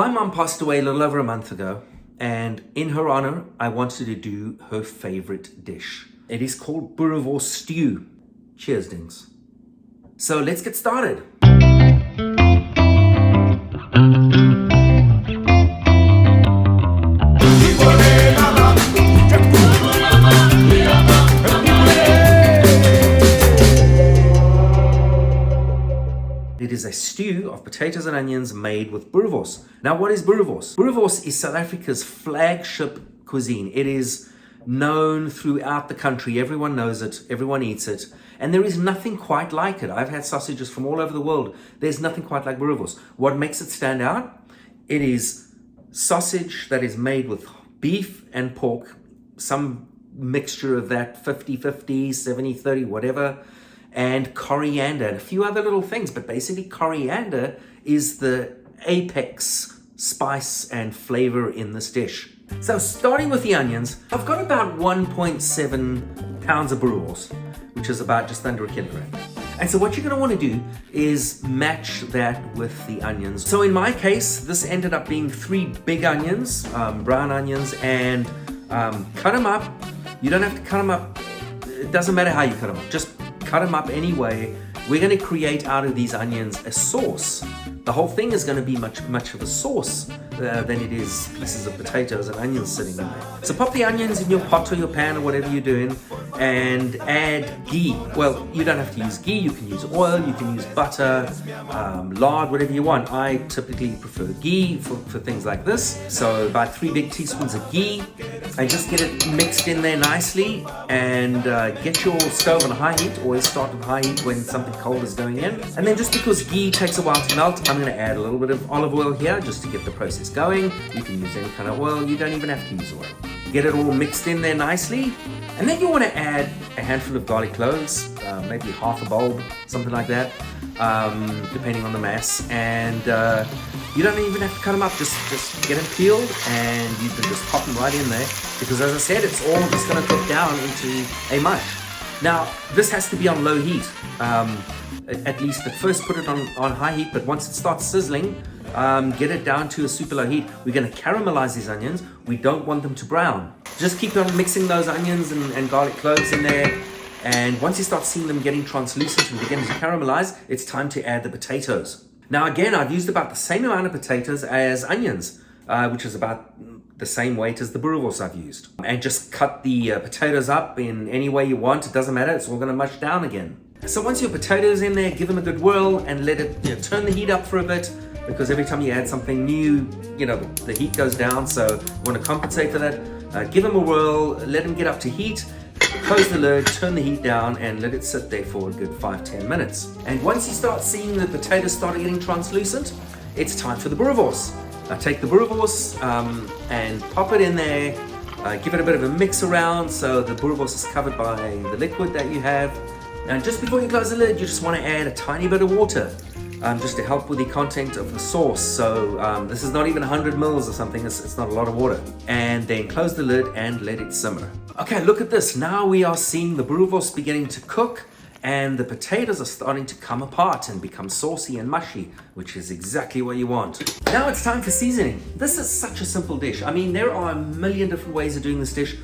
My mum passed away a little over a month ago, and in her honor, I wanted to do her favorite dish. It is called Boerewors Stew. Cheers, Dings. So let's get started. It is a stew of potatoes and onions made with boerewors. Now, what is boerewors? Boerewors is South Africa's flagship cuisine. It is known throughout the country. Everyone knows it. Everyone eats it. And there is nothing quite like it. I've had sausages from all over the world. There's nothing quite like boerewors. What makes it stand out? It is sausage that is made with beef and pork, some mixture of that 50-50, 70-30, whatever, and coriander and a few other little things. But basically coriander is the apex spice and flavor in this dish. So starting with the onions, I've got about 1.7 pounds of boerewors, which is about just under a kilogram. And so what you're going to want to do is match that with the onions. So in my case, this ended up being 3 big onions, brown onions, and cut them up. You don't have to cut them up. It doesn't matter how you cut them up. Just cut them up anyway. We're going to create out of these onions a sauce. The whole thing is going to be much of a sauce than it is pieces of potatoes and onions sitting in there. So pop the onions in your pot or your pan or whatever you're doing and add ghee. Well, you don't have to use ghee. You can use oil, you can use butter, lard, whatever you want. I typically prefer ghee for things like this. So about 3 big teaspoons of ghee, and just get it mixed in there nicely, and get your stove on high heat. Always start with high heat when something cold is going in. And then just because ghee takes a while to melt, I'm going to add a little bit of olive oil here just to get the process going. You can use any kind of oil. You don't even have to use oil. Get it all mixed in there nicely. And then you want to add a handful of garlic cloves, maybe half a bulb, something like that, depending on the mass. And you don't even have to cut them up. Just get them peeled, and you can just pop them right in there. Because as I said, it's all just going to cook down into a mush. Now, this has to be on low heat. At least at first put it on high heat, but once it starts sizzling, get it down to a super low heat. We're going to caramelize these onions. We don't want them to brown. Just keep on mixing those onions and garlic cloves in there. And once you start seeing them getting translucent and beginning to caramelize, it's time to add the potatoes. Now again, I've used about the same amount of potatoes as onions, which is about the same weight as the boerewors I've used. And just cut the potatoes up in any way you want. It doesn't matter. It's all going to mush down again. So once your potatoes in there, give them a good whirl and let it, turn the heat up for a bit, because every time you add something new, the heat goes down. So you want to compensate for that. Give them a whirl, let them get up to heat, close the lid, turn the heat down, and let it sit there for a good 5-10 minutes. And once you start seeing the potatoes start getting translucent, it's time for the boerewors. Now take the boerewors and pop it in there. Give it a bit of a mix around so the boerewors is covered by the liquid that you have. And just before you close the lid, you just want to add a tiny bit of water, just to help with the content of the sauce. So this is not even 100 mils or something. It's not a lot of water. And then close the lid and let it simmer. Okay, look at this. Now we are seeing the boerewors beginning to cook, and the potatoes are starting to come apart and become saucy and mushy, which is exactly what you want. Now it's time for seasoning. This is such a simple dish. I mean, there are a million different ways of doing this dish.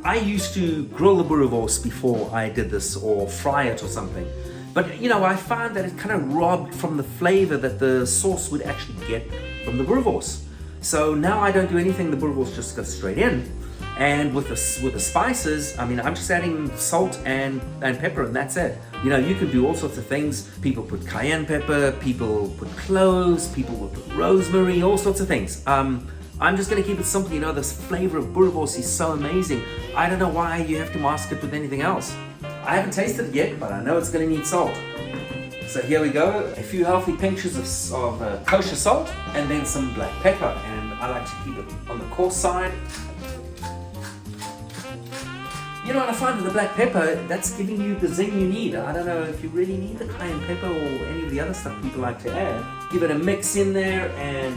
I used to grill the boerewors before I did this, or fry it or something. But I found that it kind of robbed from the flavor that the sauce would actually get from the boerewors. So now I don't do anything. The boerewors just go straight in. And with the spices, I mean, I'm just adding salt and pepper, and that's it. You can do all sorts of things. People put cayenne pepper, people put cloves, people will put rosemary, all sorts of things. I'm just going to keep it simple. This flavor of boerewors is so amazing. I don't know why you have to mask it with anything else. I haven't tasted it yet, but I know it's going to need salt. So here we go. A few healthy pinches of kosher salt, and then some black pepper. And I like to keep it on the coarse side. And I find with the black pepper, that's giving you the zing you need. I don't know if you really need the cayenne pepper or any of the other stuff people like to add. Give it a mix in there, and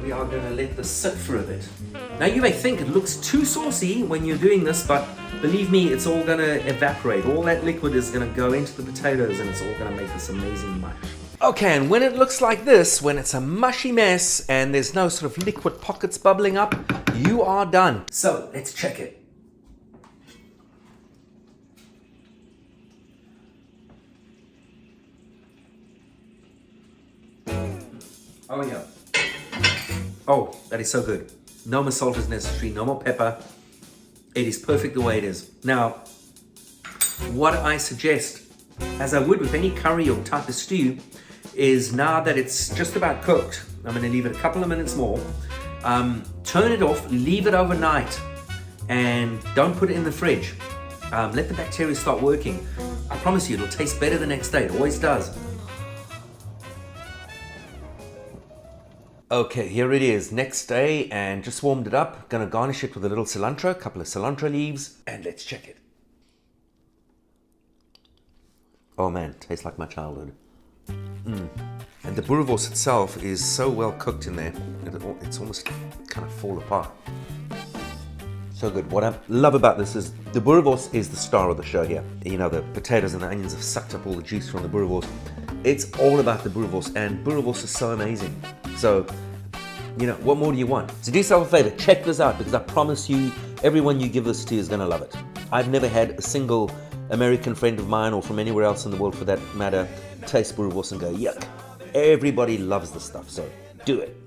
we are going to let this sit for a bit. Now you may think it looks too saucy when you're doing this, but believe me, it's all going to evaporate. All that liquid is going to go into the potatoes, and it's all going to make this amazing mush. Okay, and when it looks like this, when it's a mushy mess and there's no sort of liquid pockets bubbling up, you are done. So let's check it. Oh yeah. Oh, that is so good. No more salt is necessary, no more pepper. It is perfect the way it is. Now, what I suggest, as I would with any curry or type of stew, is now that it's just about cooked, I'm going to leave it a couple of minutes more. Turn it off, leave it overnight, and don't put it in the fridge. Let the bacteria start working. I promise you, it'll taste better the next day. It always does. Okay, here it is, next day, and just warmed it up. Gonna garnish it with a little cilantro, a couple of cilantro leaves, and let's check it. Oh man, tastes like my childhood. And the boerewors itself is so well cooked in there, it's almost kind of fall apart. So good. What I love about this is the boerewors is the star of the show here. You know, the potatoes and the onions have sucked up all the juice from the boerewors. It's all about the boerewors, and boerewors is so amazing. So, you know, what more do you want? So do yourself a favor, check this out, because I promise you, everyone you give this to is gonna love it. I've never had a single American friend of mine, or from anywhere else in the world for that matter, taste boerewors and go, yuck. Everybody loves this stuff, so do it.